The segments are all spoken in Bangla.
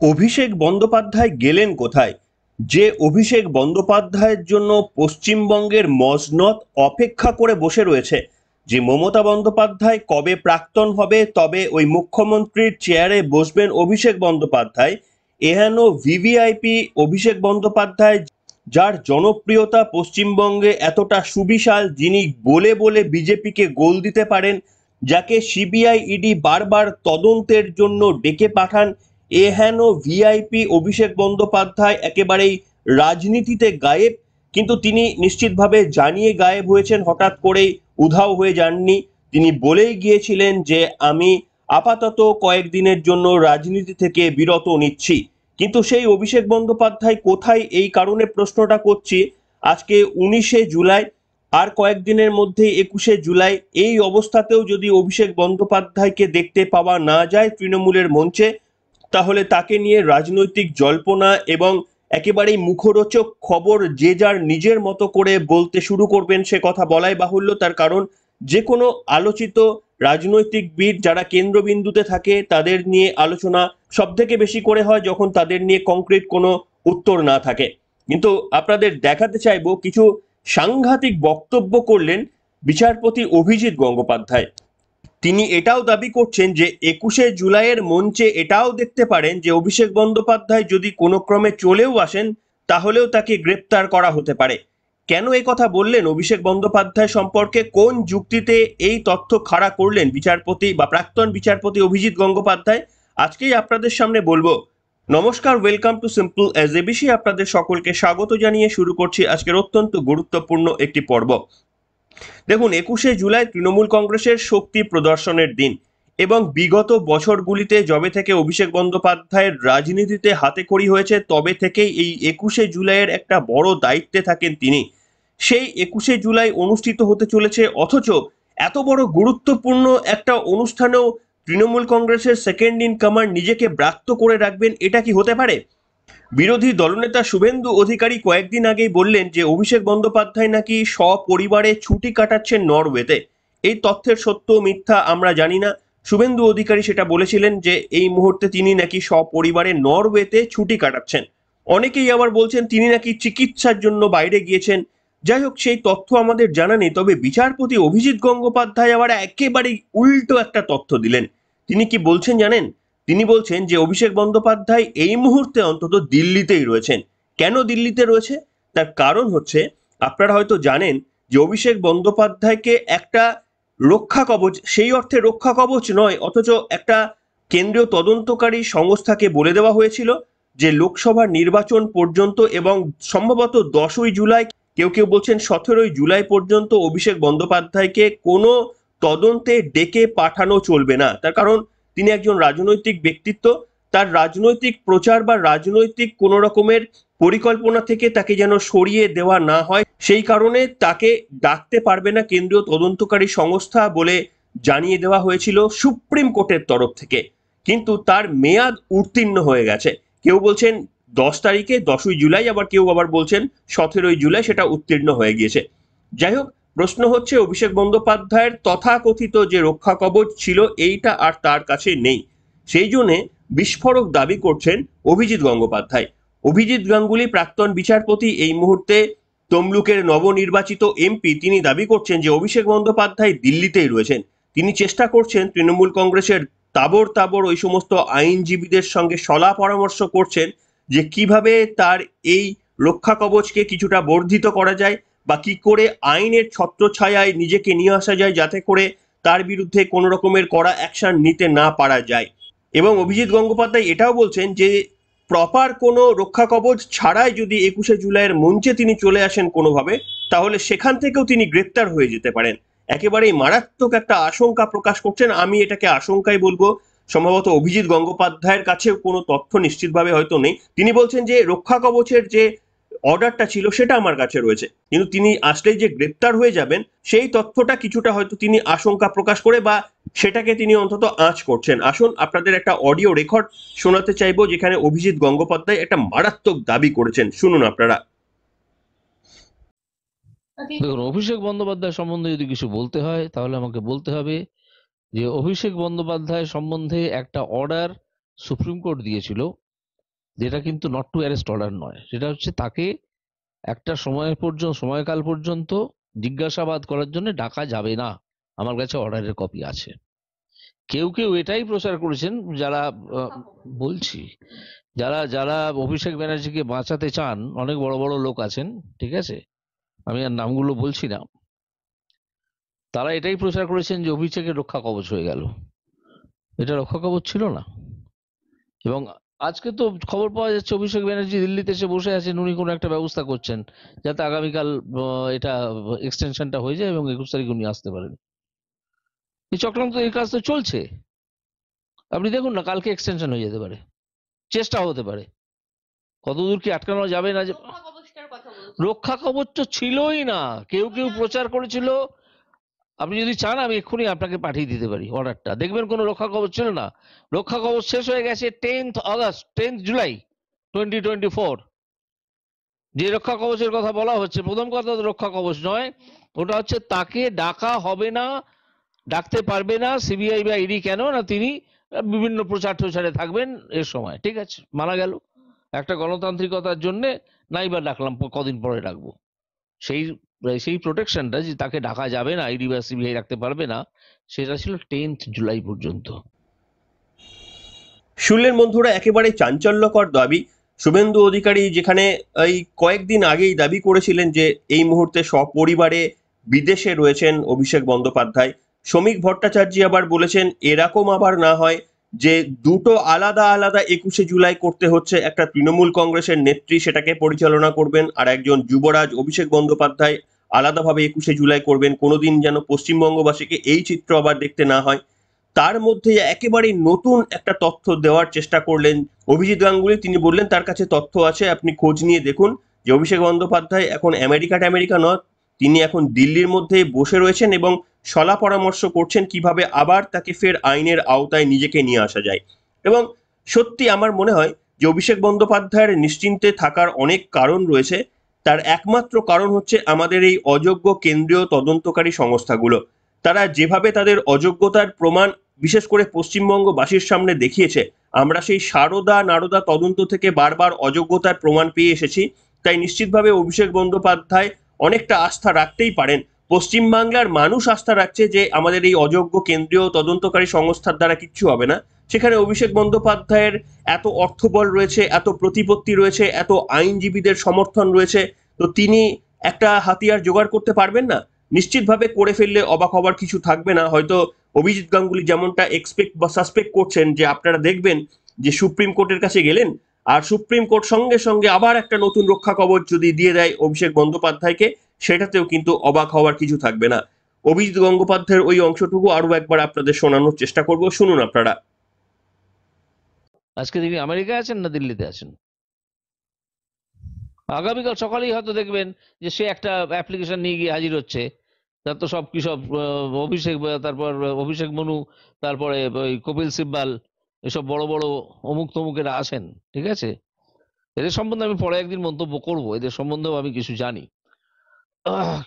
অভিষেক বন্দ্যোপাধ্যায় গেলেন কোথায়? যে অভিষেক বন্দ্যোপাধ্যায়ের জন্য পশ্চিমবঙ্গের মসনদ অপেক্ষা করে বসে রয়েছে, যে মমতা বন্দ্যোপাধ্যায় কবে প্রাক্তন হবে, তবে ওই মুখ্যমন্ত্রীর চেয়ারে বসবেন অভিষেক বন্দ্যোপাধ্যায়। এহেন ভিভিআইপি অভিষেক বন্দ্যোপাধ্যায়, যার জনপ্রিয়তা পশ্চিমবঙ্গে এতটা সুবিশাল, যিনি বলে বলে বিজেপিকে গোল দিতে পারেন, যাকে সিবিআই ইডি বারবার তদন্তের জন্য ডেকে পাঠান, এহেন ভিআইপি অভিষেক বন্দ্যোপাধ্যায় একেবারেই রাজনীতিতে গায়েব। কিন্তু তিনি নিশ্চিতভাবে জানিয়ে গায়েব হয়েছেন, হঠাৎ করেই উধাও হয়ে যাননি। তিনি বলেই গিয়েছিলেন যে আমি আপাতত কয়েকদিনের জন্য রাজনীতি থেকে বিরত নিচ্ছি। কিন্তু সেই অভিষেক বন্দ্যোপাধ্যায় কোথায়, এই কারণে প্রশ্নটা করছি। আজকে 19শে জুলাই, আর কয়েকদিনের মধ্যে 21শে জুলাই। এই অবস্থাতেও যদি অভিষেক বন্দ্যোপাধ্যায়কে দেখতে পাওয়া না যায় তৃণমূলের মঞ্চে, তাহলে তাকে নিয়ে রাজনৈতিক জল্পনা এবং একেবারেই মুখরোচক খবর যে যার নিজের মতো করে বলতে শুরু করবেন, সে কথা বলাই বাহুল্য। তার কারণ যে কোনো আলোচিত রাজনৈতিকবিদ যারা কেন্দ্রবিন্দুতে থাকে, তাদের নিয়ে আলোচনা সব থেকে বেশি করে হয় যখন তাদের নিয়ে কংক্রিট কোনো উত্তর না থাকে। কিন্তু আপনাদের দেখাতে চাইবো, কিছু সাংঘাতিক বক্তব্য করলেন বিচারপতি অভিজিৎ গঙ্গোপাধ্যায়। তিনি এটাও দাবি করছেন যে 21শে জুলাইয়ের মঞ্চে এটাও দেখতে পারেন যে অভিষেক বন্দ্যোপাধ্যায় যদি কোনো ক্রমে চলেও আসেন, তাহলেও তাকে গ্রেপ্তার করা হতে পারে। কেন এই কথা বললেন অভিষেক বন্দ্যোপাধ্যায় সম্পর্কে, কোন যুক্তিতে এই তথ্য খাড়া করলেন বিচারপতি বা প্রাক্তন বিচারপতি অভিজিৎ গঙ্গোপাধ্যায়, আজকেই আপনাদের সামনে বলবো। নমস্কার, welcome to simple as ABC. আপনাদের সকলকে স্বাগত জানিয়ে শুরু করছি আজকের অত্যন্ত গুরুত্বপূর্ণ একটি পর্ব। দেখুন, 21শে জুলাই তৃণমূল কংগ্রেসের শক্তি প্রদর্শনের দিন, এবং বিগত বছরগুলিতে যবে থেকে অভিষেক বন্দ্যোপাধ্যায়ের রাজনীতিতে হাতেখড়ি হয়েছে, তবে থেকেই এই 21শে জুলাইয়ের একটা বড় দায়িত্বে থাকেন তিনি। সেই 21শে জুলাই অনুষ্ঠিত হতে চলেছে, অথচ এত বড় গুরুত্বপূর্ণ একটা অনুষ্ঠানেও তৃণমূল কংগ্রেসের সেকেন্ড ইন কমান্ড নিজেকে ব্রাত্য করে রাখবেন, এটা কি হতে পারে? বিরোধী দলনেতা শুভেন্দু অধিকারী কয়েকদিন আগেই বললেন যে অভিষেক বন্দ্যোপাধ্যায় নাকি সপরিবারে ছুটি কাটাচ্ছেন নরওয়েতে। এই তথ্যের সত্য মিথ্যা আমরা জানি না। শুভেন্দু অধিকারী সেটা বলেছিলেন যে এই মুহূর্তে তিনি নাকি সপরিবারে নরওয়েতে ছুটি কাটাচ্ছেন। অনেকেই আবার বলছেন তিনি নাকি চিকিৎসার জন্য বাইরে গিয়েছেন। যাই হোক, সেই তথ্য আমাদের জানা নেই। তবে বিচারপতি অভিজিৎ গঙ্গোপাধ্যায় আবার একেবারেই উল্টো একটা তথ্য দিলেন। তিনি কি বলছেন জানেন? তিনি বলছেন যে অভিষেক বন্দ্যোপাধ্যায় এই মুহূর্তে অন্তত দিল্লিতেই রয়েছেন। কেন দিল্লিতে রয়েছে? তার কারণ হচ্ছে, আপনারা হয়তো জানেন যে অভিষেক বন্দ্যোপাধ্যায়কে একটা রক্ষা কবচ, সেই অর্থে রক্ষা কবচ নয়, অথচ একটা কেন্দ্রীয় তদন্তকারী সংস্থাকে বলে দেওয়া হয়েছিল যে লোকসভা নির্বাচন পর্যন্ত এবং সম্ভবত 10ই জুলাই, কেউ কেউ বলছেন 17ই জুলাই পর্যন্ত অভিষেক বন্দ্যোপাধ্যায়কে কোনো তদন্তে ডেকে পাঠানো চলবে না। তার কারণ তিনি একজন রাজনৈতিক ব্যক্তিত্ব। তার রাজনৈতিক প্রচার বা রাজনৈতিক কোনো রকমের পরিকল্পনা থেকে তাকে যেন সরিয়ে দেওয়া না হয়, সেই কারণে তাকে ডাকতে পারবে না কেন্দ্রীয় তদন্তকারী সংস্থা বলে জানিয়ে দেওয়া হয়েছিল সুপ্রিম কোর্টের তরফ থেকে। কিন্তু তার মেয়াদ উত্তীর্ণ হয়ে গেছে। কেউ বলছেন 10 তারিখে, 10ই জুলাই, আবার কেউ আবার বলছেন 17ই জুলাই সেটা উত্তীর্ণ হয়ে গিয়েছে। যাই হোক, প্রশ্ন হচ্ছে অভিষেক বন্দ্যোপাধ্যায়ের তথাকথিত যে রক্ষা কবচ ছিল, এইটা আর তার কাছে নেই। সেই জন্যে বিস্ফোরক দাবি করছেন অভিজিৎ গঙ্গোপাধ্যায়। অভিজিৎ গাঙ্গুলি প্রাক্তন বিচারপতি, এই মুহূর্তে তমলুকের নবনির্বাচিত এমপি, তিনি দাবি করছেন যে অভিষেক বন্দ্যোপাধ্যায় দিল্লিতেই রয়েছেন। তিনি চেষ্টা করছেন তৃণমূল কংগ্রেসের তাবড় তাবড় ওই সমস্ত আইনজীবীদের সঙ্গে সলা পরামর্শ করছেন যে কিভাবে তার এই রক্ষা কবচকে কিছুটা বর্ধিত করা যায়, বা কি করে আইনের ছত্রছায়ায় নিজেকে নিয়ে আসা যায়, যাতে করে তার বিরুদ্ধে কোনো রকমের কড়া অ্যাকশন নিতে না পারা যায়। এবং অভিজিৎ গঙ্গোপাধ্যায় এটাও বলছেন যে প্রপার কোনো রক্ষা কবচ ছাড়াই যদি 21শে জুলাইয়ের মঞ্চে তিনি চলে আসেন কোনোভাবে, তাহলে সেখান থেকেও তিনি গ্রেপ্তার হয়ে যেতে পারেন। একেবারেই মারাত্মক একটা আশঙ্কা প্রকাশ করছেন। আমি এটাকে আশঙ্কাই বলবো। সম্ভবত অভিজিৎ গঙ্গোপাধ্যায়ের কাছেও কোনো তথ্য নিশ্চিতভাবে হয়তো নেই। তিনি বলছেন যে রক্ষা কবচের যে অর্ডারটা ছিল সেটা আমার কাছে রয়েছে, কিন্তু তিনি আসলেই যে গ্রেপ্তার হয়ে যাবেন, সেই তথ্যটা কিছুটা হয়তো তিনি আশঙ্কা প্রকাশ করে, বা সেটাকে তিনি অন্তত আঁচ করছেন। আসুন আপনাদের একটা অডিও রেকর্ড শোনাতে চাইবো, যেখানে অভিজিৎ গঙ্গোপাধ্যায় একটা মারাত্মক দাবি করেছেন। শুনুন আপনারা। দেখুন, অভিষেক বন্দ্যোপাধ্যায় সম্বন্ধে যদি কিছু বলতে হয় তাহলে আমাকে বলতে হবে যে অভিষেক বন্দ্যোপাধ্যায় সম্বন্ধে একটা অর্ডার সুপ্রিম কোর্ট দিয়েছিল যেটা কিন্তু নট টু অ্যারেস্ট অর্ডার নয়, সেটা হচ্ছে তাকে একটা সময়কাল পর্যন্ত জিজ্ঞাসাবাদ করার জন্য ডাকা যাবে না। আমার কাছে অর্ডারের কপি আছে। কেউ কেউ এটাই প্রচার করেছেন, যারা বলছি, যারা যারা অভিষেক ব্যানার্জিকে বাঁচাতে চান, অনেক বড় বড় লোক আছেন, ঠিক আছে, আমি আর নামগুলো বলছি না, তারা এটাই প্রচার করেছেন যে অভিষেকের রক্ষা কবচ হয়ে গেল। এটা রক্ষা কবচ ছিল না। এবং আজকে তো খবর পাওয়া যাচ্ছে অভিষেক ব্যানার্জি দিল্লিতে এসে বসে আছেন, উনি কোনো একটা ব্যবস্থা করছেন যাতে আগামীকাল এটা এক্সটেনশনটা হয়ে যায় এবং 21 তারিখ উনি আসতে পারেন। এই চক্রান্ত, এই কাজ তো চলছে। আপনি দেখুন না, কালকে এক্সটেনশন হয়ে যেতে পারে, চেষ্টা হতে পারে। কতদূর কি আটকানো যাবে না যে রক্ষা কবচ তো ছিলই না। কেউ কেউ প্রচার করেছিল, আপনি যদি চান আমি এক্ষুনি আপনাকে পাঠিয়ে দিতে পারি অর্ডারটা, দেখবেন কোনো রক্ষা কবচ ছিল না। রক্ষা কবচ শেষ হয়ে গেছে 10 জুলাই 2024। যে রক্ষা কবচের কথা বলা হচ্ছে, প্রথম কথা তো রক্ষা কবচ নয়, ওটা হচ্ছে তাকে ডাকা হবে না, ডাকতে পারবে না সিবিআই বা ইডি। কেন না, তিনি বিভিন্ন প্রচার প্রচারে থাকবেন এর সময়, ঠিক আছে, মানা গেল। একটা গণতান্ত্রিকতার জন্য নাই বা ডাকলাম, কদিন পরে ডাকবো। সেই সেই প্রোটেকশনটা, যে তাকে ডাকা যাবে না, ইডি বা সিবিআই রাখতে পারবে না, সেটা ছিল 10 জুলাই পর্যন্ত। শুনলেন বন্ধুরা, একেবারে চাঞ্চল্যকর দাবি। শুভেন্দু অধিকারী যেখানে এই কয়েকদিন আগেই দাবি করেছিলেন যে এই মুহূর্তে সপরিবারে বিদেশে রয়েছেন অভিষেক বন্দ্যোপাধ্যায়, শ্রমিক ভট্টাচার্য আবার বলেছেন এরকম আবার না হয় যে দুটো আলাদা আলাদা 21শে জুলাই করতে হচ্ছে। একটা তৃণমূল কংগ্রেসের নেত্রী সেটাকে পরিচালনা করবেন, আর একজন যুবরাজ অভিষেক বন্দ্যোপাধ্যায় আলাদাভাবে 21শে জুলাই করবেন। কোনোদিন যেন পশ্চিমবঙ্গবাসীকে এই চিত্র আবার দেখতে না হয়। তার মধ্যে একেবারে নতুন একটা তথ্য দেওয়ার চেষ্টা করলেন অভিজিৎ গাঙ্গুলি। তিনি বললেন তার কাছে তথ্য আছে, আপনি খোঁজ নিয়ে দেখুন যে অভিষেক বন্দ্যোপাধ্যায় এখন আমেরিকা নয়, তিনি এখন দিল্লির মধ্যে বসে রয়েছেন এবং সলা পরামর্শ করছেন কিভাবে আবার তাকে ফের আইনের আওতায় নিজেকে নিয়ে আসা যায়। এবং সত্যি আমার মনে হয় যে অভিষেক বন্দ্যোপাধ্যায়ের নিশ্চিন্তে থাকার অনেক কারণ রয়েছে। তার একমাত্র কারণ হচ্ছে আমাদের এই অযোগ্য কেন্দ্রীয় তদন্তকারী সংস্থাগুলো। তারা যেভাবে তাদের অযোগ্যতার প্রমাণ বিশেষ করে পশ্চিমবঙ্গবাসীর সামনে দেখিয়েছে, আমরা সেই সারদা নারদা তদন্ত থেকে বারবার অযোগ্যতার প্রমাণ পেয়ে এসেছি। তাই নিশ্চিতভাবে অভিষেক বন্দ্যোপাধ্যায় অনেকটা আস্থা রাখতেই পারেন। পশ্চিমবাংলার মানুষ আস্থা রাখছে যে আমাদের এই অযোগ্য কেন্দ্রীয় তদন্তকারী সংস্থার দ্বারা কিচ্ছু হবে না। সেখানে অভিষেক বন্দ্যোপাধ্যায়ের এত অর্থবল রয়েছে, এত প্রতিপত্তি রয়েছে, এত আইনজীবীদের সমর্থন রয়েছে, তো তিনি একটা হাতিয়ার জোগাড় করতে পারবেন না? নিশ্চিতভাবে করে ফেললে অবাক হবার কিছু থাকবে না। হয়তো অভিজিৎ গাঙ্গুলি যেমনটা এক্সপেক্ট বা সাসপেক্ট করছেন যে আপনারা দেখবেন যে সুপ্রিম কোর্টের কাছে গেলেন, আর সুপ্রিম কোর্ট সঙ্গে সঙ্গে আবার একটা নতুন রক্ষা কবচ যদি দিয়ে দেয় অভিষেক বন্দ্যোপাধ্যায়কে, সেটাতেও কিন্তু অবাক হওয়ার কিছু থাকবে না। অভিজিৎ গঙ্গোপাধ্যায়ের ওই অংশটুকু আরো একবার আপনাদের শোনানোর চেষ্টা করব, শুনুন আপনারা। আজকে তিনি আমেরিকায় আছেন না দিল্লিতে আছেন? আগামীকাল সকালেই হয়তো দেখবেন যে সে একটা অ্যাপ্লিকেশন নিয়ে গিয়ে হাজির হচ্ছে। তার তো সব কি সব অভিষেক, তারপর অভিষেক মনু, তারপরে ওই কপিল সিব্বাল, এসব বড় বড় অমুক তমুকেরা আছেন, ঠিক আছে। এদের সম্বন্ধে আমি পরে একদিন মন্তব্য করব, এদের সম্বন্ধেও আমি কিছু জানি।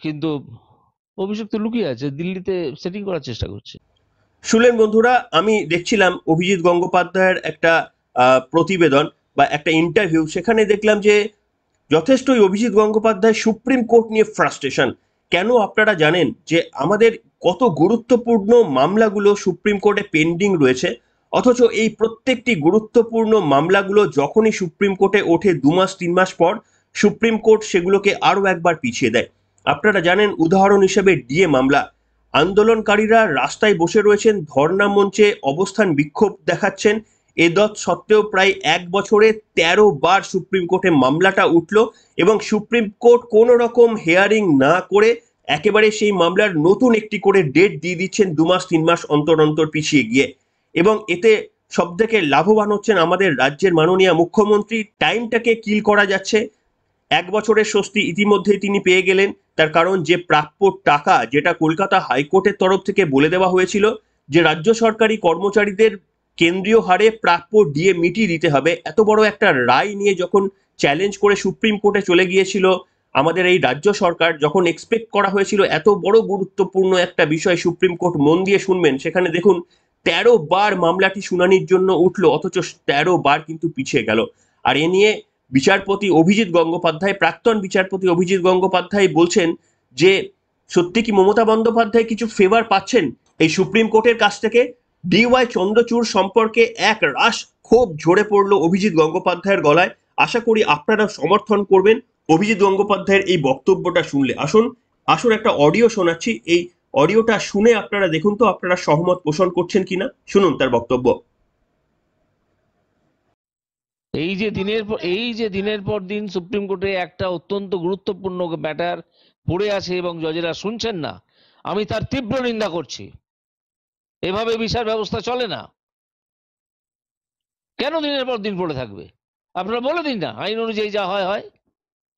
কিন্তু অভিষেক তো লুকিয়ে আছে, দিল্লিতে সেটিং করার চেষ্টা করছে। শুনলেন বন্ধুরা, আমি দেখছিলাম অভিজিৎ গঙ্গোপাধ্যায়ের একটা প্রতিবেদন বা একটা ইন্টারভিউ। সেখানে দেখলাম যে যথেষ্টই অভিজিৎ গঙ্গোপাধ্যায় সুপ্রিম কোর্ট নিয়ে ফ্রাস্ট্রেশন। কেন আপনারা জানেন যে আমাদের কত গুরুত্বপূর্ণ মামলাগুলো সুপ্রিম কোর্টে পেন্ডিং রয়েছে, অথচ এই প্রত্যেকটি গুরুত্বপূর্ণ মামলাগুলো যখনই সুপ্রিম কোর্টে ওঠে 2 মাস 3 মাস পর, সুপ্রিম কোর্ট সেগুলোকে আরো একবার পিছিয়ে দেয়। আপনারা জানেন, উদাহরণ হিসেবে ডিএ মামলা, আন্দোলনকারীরা রাস্তায় বসে রয়েছেন, ধর্ণা মঞ্চে অবস্থান বিক্ষোভ দেখাচ্ছেন, এদৎ সত্ত্বেও প্রায় 1 বছরে 13 বার সুপ্রিম কোর্টে মামলাটা উঠল এবং সুপ্রিম কোর্ট কোনো রকম হেয়ারিং না করে একেবারে সেই মামলার নতুন একটি করে ডেট দিয়ে দিচ্ছেন 2 মাস 3 মাস অন্তর অন্তর পিছিয়ে গিয়ে। এবং এতে সব থেকে লাভবান হচ্ছেন আমাদের রাজ্যের মাননীয় মুখ্যমন্ত্রী। টাইমটাকে কিল করা যাচ্ছে। 1 বছরের স্বস্তি ইতিমধ্যেই তিনি পেয়ে গেলেন। তার কারণ যে প্রাপ্য টাকা, যেটা কলকাতা হাইকোর্টের তরফ থেকে বলে দেওয়া হয়েছিল যে রাজ্য সরকারি কর্মচারীদের কেন্দ্রীয় হারে প্রাপ্য ডিএ মিটিয়ে দিতে হবে, এত বড় একটা রায় নিয়ে যখন চ্যালেঞ্জ করে সুপ্রিম কোর্টে চলে গিয়েছিল আমাদের এই রাজ্য সরকার, যখন এক্সপেক্ট করা হয়েছিল এত বড় গুরুত্বপূর্ণ একটা বিষয় সুপ্রিম কোর্ট মন দিয়ে শুনবেন, সেখানে দেখুন 13 বার মামলাটি শুনানির জন্য উঠলো, অথচ 13 বার কিন্তু পিছিয়ে গেল। আর এ নিয়ে বিচারপতি অভিজিৎ গঙ্গোপাধ্যায়, প্রাক্তন বিচারপতি অভিজিৎ গঙ্গোপাধ্যায় বলছেন যে সত্যি কি মমতা বন্দ্যোপাধ্যায় কিছু ফেভার পাচ্ছেন এই সুপ্রিম কোর্টের কাছ থেকে। ডিওয়াই চন্দ্রচূড় সম্পর্কে এক রাশ ক্ষোভ ঝরে পড়লো অভিজিৎ গঙ্গোপাধ্যায়ের গলায়। আশা করি আপনারা সমর্থন করবেন অভিজিৎ গঙ্গোপাধ্যায়ের এই বক্তব্যটা শুনলে। আসুন আসুন একটা অডিও শোনাচ্ছি, এই অডিওটা শুনে আপনারা দেখুন তো আপনারা সহমত পোষণ করছেন কিনা। শুনুন তার বক্তব্য। এই যে দিনের পর দিন সুপ্রিম কোর্টে একটা অত্যন্ত গুরুত্বপূর্ণ ম্যাটার পড়ে আছে এবং জজেরা শুনছেন না, আমি তার তীব্র নিন্দা করছি। এভাবে বিচার ব্যবস্থা চলে না। কেন দিনের পর দিন পড়ে থাকবে? আপনারা বলে দিন না, আইন অনুযায়ী যা হয় হয়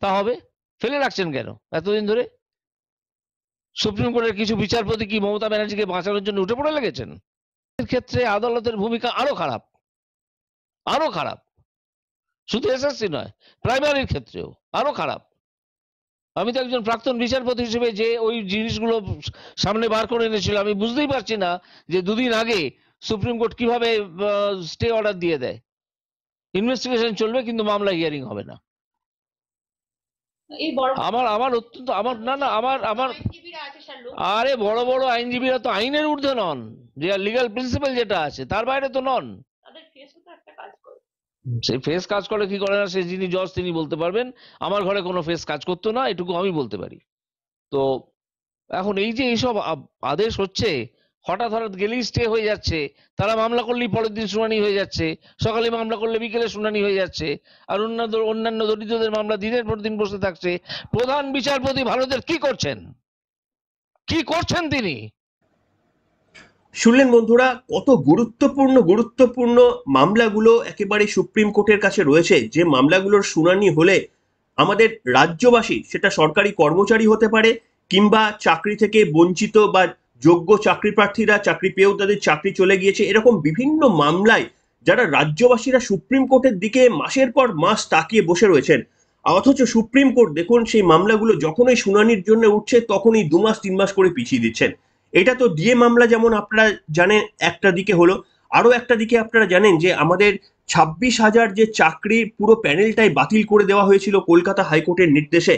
তা হবে। ফেলে রাখছেন কেন এতদিন ধরে? সুপ্রিম কোর্টের কিছু বিচারপতি কি মমতা ব্যানার্জিকে বাঁচানোর জন্য উঠে পড়ে লেগেছেন? এর ক্ষেত্রে আদালতের ভূমিকা আরো খারাপ, আরো খারাপ। শুধু এসএসসি নয়, প্রাইমারির ক্ষেত্রেও আরো খারাপ। আমি তো একজন প্রাক্তন বিচারপতি হিসেবে যে ওই জিনিসগুলো সামনে বার করে এনেছিল, আমি বুঝতেই পারছি না যে দুদিন আগে সুপ্রিম কোর্ট কিভাবে স্টে অর্ডার দিয়ে দেয়। ইনভেস্টিগেশন চলবে কিন্তু মামলা হিয়ারিং হবে না। আমার অত্যন্ত আমার না না আমার আমার আরে বড় বড় আইনজীবীরা তো আইনের ঊর্ধ্বে নন, যে লিগ্যাল প্রিন্সিপাল যেটা আছে তার বাইরে তো নন। সেই ফেস কাজ করে কি করে না সে যিনি জজ তিনি বলতে পারবেন। আমার ঘরে কোনো ফেস কাজ করতো না, এটুকু আমি বলতে পারি। তো এখন এই যে এইসব আদেশ হচ্ছে, হঠাৎ গেলেই স্টে হয়ে যাচ্ছে, তারা মামলা করলেই পরের দিন শুনানি হয়ে যাচ্ছে, সকালে মামলা করলে বিকেলে শুনানি হয়ে যাচ্ছে, আর অন্যান্য দরিদ্রদের মামলা দিনের পর দিন বসে থাকছে। প্রধান বিচারপতি ভারতের কি করছেন, কি করছেন তিনি? শুনলেন বন্ধুরা, কত গুরুত্বপূর্ণ গুরুত্বপূর্ণ মামলাগুলো একেবারে সুপ্রিম কোর্টের কাছে রয়েছে, যে মামলাগুলোর শুনানি হলে আমাদের রাজ্যবাসী, সেটা সরকারি কর্মচারী হতে পারে কিংবা চাকরি থেকে বঞ্চিত বা যোগ্য চাকরি প্রার্থীরা চাকরি পেয়েও তাদের চাকরি চলে গিয়েছে, এরকম বিভিন্ন মামলায় যারা রাজ্যবাসীরা সুপ্রিম কোর্টের দিকে মাসের পর মাস তাকিয়ে বসে রয়েছেন, অথচ সুপ্রিম কোর্ট দেখুন সেই মামলাগুলো যখনই শুনানির জন্য উঠছে তখনই 2 মাস 3 মাস করে পিছিয়ে দিচ্ছেন। এটা তো ডিএ মামলা যেমন আপনারা জানেন একটা দিকে হলো, আরো একটা দিকে আপনারা জানেন যে আমাদের 26,000 যে চাকরির পুরো প্যানেলটাই বাতিল করে দেওয়া হয়েছিল কলকাতা হাইকোর্টের নির্দেশে।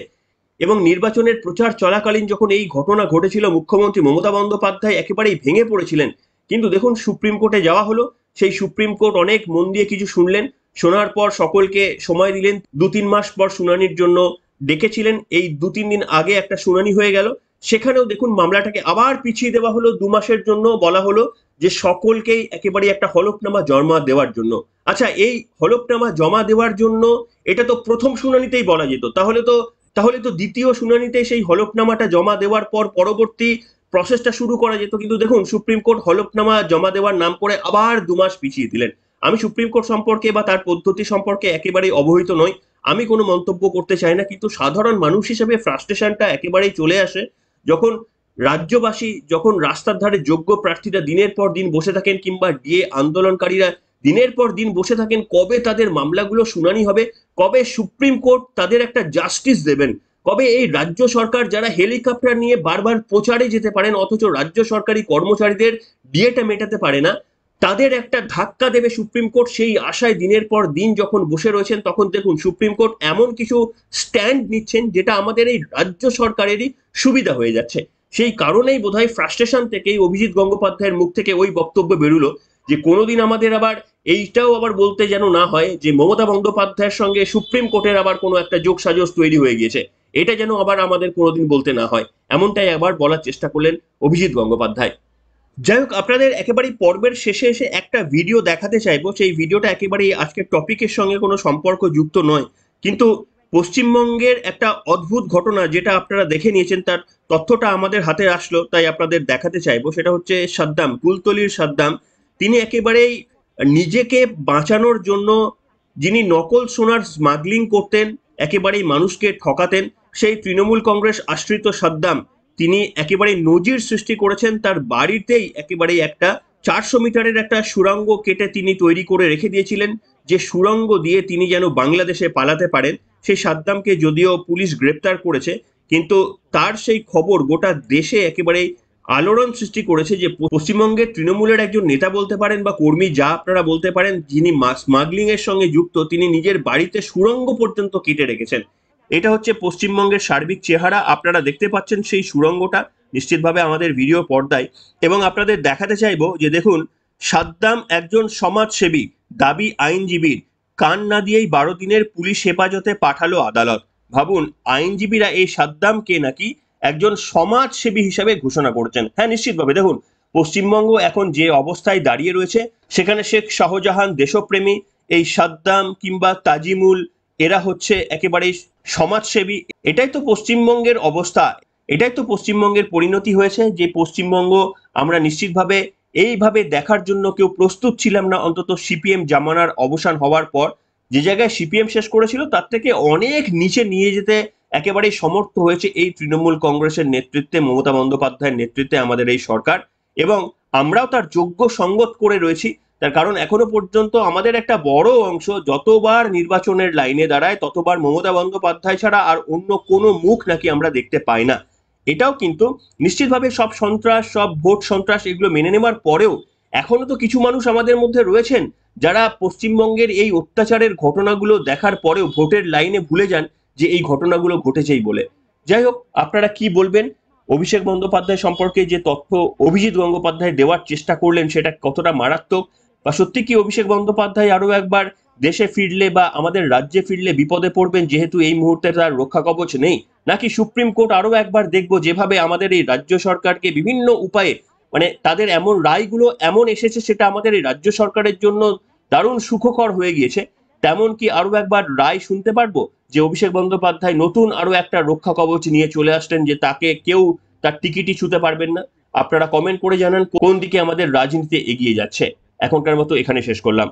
এবং নির্বাচনের প্রচার চলাকালীন যখন এই ঘটনা ঘটেছিল, মুখ্যমন্ত্রী মমতা বন্দ্যোপাধ্যায় একেবারেই ভেঙে পড়েছিলেন। কিন্তু দেখুন সুপ্রিম কোর্টে যাওয়া হলো, সেই সুপ্রিম কোর্ট অনেক মন দিয়ে কিছু শুনলেন, শোনার পর সকলকে সময় দিলেন, 2-3 মাস পর শুনানির জন্য ডেকেছিলেন। এই 2-3 দিন আগে একটা শুনানি হয়ে গেল, সেখানেও দেখুন মামলাটাকে আবার পিছিয়ে দেওয়া হলো 2 মাসের জন্য। বলা হলো যে সকলকেই একেবারে একটা হলফনামা জমা দেওয়ার জন্য। আচ্ছা, এই হলফনামা জমা দেওয়ার জন্য এটা তো প্রথম শুনানিতেই বলা যেত, তাহলে তো দ্বিতীয় শুনানিতে সেই হলফনামাটা জমা দেওয়ার পর পরবর্তী প্রসেসটা শুরু করা যেত। কিন্তু দেখুন সুপ্রিম কোর্ট হলফনামা জমা দেওয়ার নাম করে আবার 2 মাস পিছিয়ে দিলেন। আমি সুপ্রিম কোর্ট সম্পর্কে বা তার পদ্ধতি সম্পর্কে একেবারেই অবহিত নই, আমি কোনো মন্তব্য করতে চাই না, কিন্তু সাধারণ মানুষ হিসেবে ফ্রাস্ট্রেশনটা একেবারেই চলে আসে যখন রাজ্যবাসী, যখন রাস্তার ধারে যোগ্য প্রার্থীরা দিনের পর দিন বসে থাকেন কিংবা ডিএ আন্দোলনকারীরা দিনের পর দিন বসে থাকেন কবে তাদের মামলাগুলো শুনানি হবে, কবে সুপ্রিম কোর্ট তাদের একটা জাস্টিস দেবেন, কবে এই রাজ্য সরকার যারা হেলিকপ্টার নিয়ে বারবার প্রচারে যেতে পারেন অথচ রাজ্য সরকারি কর্মচারীদের ডিএটা মেটাতে পারে না, তাদের একটা ধাক্কা দেবে সুপ্রিম কোর্ট, সেই আশায় দিনের পর দিন যখন বসে রয়েছেন তখন দেখুন সুপ্রিম কোর্ট এমন কিছু স্ট্যান্ড নিচ্ছেন যেটা আমাদের এই রাজ্য সরকারেরই সুবিধা হয়ে যাচ্ছে। সেই কারণেই বোধহয় ফ্রাস্ট্রেশন থেকেই অভিজিৎ গঙ্গোপাধ্যায়ের মুখ থেকে ওই বক্তব্য বেরুলো যে কোনোদিন আমাদের আবার এইটাও আবার বলতে যেন না হয় যে মমতা বন্দ্যোপাধ্যায়ের সঙ্গে সুপ্রিম কোর্টের আবার কোনো একটা যোগসাজশ তৈরি হয়ে গিয়েছে, এটা যেন আবার আমাদের কোনোদিন বলতে না হয়, এমনটাই আবার বলার চেষ্টা করলেন অভিজিৎ গঙ্গোপাধ্যায়। যাই হোক, আপনাদের একেবারেই পর্বের শেষে এসে একটা ভিডিও দেখাতে চাইবো, সেই ভিডিওটা একেবারেই আজকের টপিকের সঙ্গে কোনো সম্পর্ক যুক্ত নয়, কিন্তু পশ্চিমবঙ্গের একটা অদ্ভুত ঘটনা যেটা আপনারা দেখে নিয়েছেন তার তথ্যটা আমাদের হাতে আসলো, তাই আপনাদের দেখাতে চাইবো। সেটা হচ্ছে সাদ্দাম, কুলতলির সাদ্দাম। তিনি একেবারেই নিজেকে বাঁচানোর জন্য, যিনি নকল সোনার স্মাগলিং করতেন, একেবারেই মানুষকে ঠকাতেন, সেই তৃণমূল কংগ্রেস আশ্রিত সাদ্দাম তিনি একেবারে নজির সৃষ্টি করেছেন। তার বাড়িতেই একেবারে একটা 400 মিটারের একটা সুড়ঙ্গ কেটে তিনি তৈরি করে রেখে দিয়েছিলেন, যে সুড়ঙ্গ দিয়ে তিনি যেন বাংলাদেশে পালাতে পারেন। সেই সাদ্দামকে যদিও পুলিশ গ্রেপ্তার করেছে, কিন্তু তার সেই খবর গোটা দেশে একেবারে আলোড়ন সৃষ্টি করেছে যে পশ্চিমবঙ্গের তৃণমূলের একজন নেতা বলতে পারেন বা কর্মী, যা আপনারা বলতে পারেন, যিনি স্মাগলিং এর সঙ্গে যুক্ত, তিনি নিজের বাড়িতে সুড়ঙ্গ পর্যন্ত কেটে রেখেছেন। এটা হচ্ছে পশ্চিমবঙ্গের সার্বিক চেহারা। আপনারা দেখতে পাচ্ছেন সেই সুড়ঙ্গটা নিশ্চিতভাবে আমাদের ভিডিও পর্দায়, এবং আপনাদের দেখাতে চাইবো যে দেখুন, সাদ্দাম একজন সমাজসেবী, দাবি আইনজীবীর, কান না দিয়েই 12 দিনের পুলিশ হেফাজতে পাঠালো আদালত। ভাবুন, আইনজীবীরা এই সাদ্দামকে নাকি একজন সমাজসেবী হিসাবে ঘোষণা করছেন। হ্যাঁ, নিশ্চিতভাবে দেখুন, পশ্চিমবঙ্গ এখন যে অবস্থায় দাঁড়িয়ে রয়েছে, সেখানে শেখ শাহজাহান দেশপ্রেমী, এই সাদ্দাম কিংবা তাজিমুল, এরা হচ্ছে একেবারেই সমাজসেবী। এটাই তো পশ্চিমবঙ্গের অবস্থা, এটাই তো পশ্চিমবঙ্গের পরিণতি হয়েছে, যে পশ্চিমবঙ্গ আমরা নিশ্চিতভাবে এইভাবে দেখার জন্য কেউ প্রস্তুত ছিলাম না, অন্তত সিপিএম জামানার অবসান হওয়ার পর। যে জায়গায় সিপিএম শেষ করেছিল তার থেকে অনেক নিচে নিয়ে যেতে একেবারেই সমর্থ হয়েছে এই তৃণমূল কংগ্রেসের নেতৃত্বে, মমতা বন্দ্যোপাধ্যায়ের নেতৃত্বে আমাদের এই সরকার। এবং আমরাও তার যোগ্য সঙ্গত করে রয়েছি। তার কারণ এখনো পর্যন্ত আমাদের একটা বড় অংশ যতবার নির্বাচনের লাইনে দাঁড়ায়, ততবার মমতা বন্দ্যোপাধ্যায় ছাড়া আর অন্য কোনো মুখ নাকি আমরা দেখতে পাই না। এটাও কিন্তু নিশ্চিতভাবে সব সন্ত্রাস, সব ভোট সন্ত্রাস, এগুলো মেনে নেওয়ার পরেও এখনো তো কিছু মানুষ আমাদের মধ্যে রয়েছেন যারা পশ্চিমবঙ্গের এই অত্যাচারের ঘটনাগুলো দেখার পরেও ভোটের লাইনে ভুলে যান যে এই ঘটনাগুলো ঘটেছেই বলে। যাই হোক, আপনারা কি বলবেন? অভিষেক বন্দ্যোপাধ্যায় সম্পর্কে যে তথ্য অভিজিৎ গঙ্গোপাধ্যায় দেওয়ার চেষ্টা করলেন, সেটা কতটা মারাত্মক? বা সত্যি কি অভিষেক বন্দ্যোপাধ্যায় আরো একবার দেশে ফিরলে বা আমাদের রাজ্যে ফিরলে বিপদে পড়বেন, যেহেতু এই মুহূর্তে তার রক্ষা কবচ নেই? নাকি সুপ্রিম কোর্ট আরো একবার দেখবো, যেভাবে আমাদের এই রাজ্য সরকারকে বিভিন্ন উপায়ে, মানে তাদের এমন রায়গুলো এমন এসেছে, সেটা আমাদের এই রাজ্য সরকারের জন্য দারুণ সুখকর হয়ে গিয়েছে, তেমন কি আরো একবার রায় শুনতে পারবো, যে অভিষেক বন্দ্যোপাধ্যায় নতুন আরো একটা রক্ষা কবচ নিয়ে চলে আসলেন, যে তাকে কেউ তার টিকিটই ছুঁতে পারবেন না? আপনারা কমেন্ট করে জানান কোন দিকে আমাদের রাজনীতি এগিয়ে যাচ্ছে। এখনকার মতো এখানে শেষ করলাম।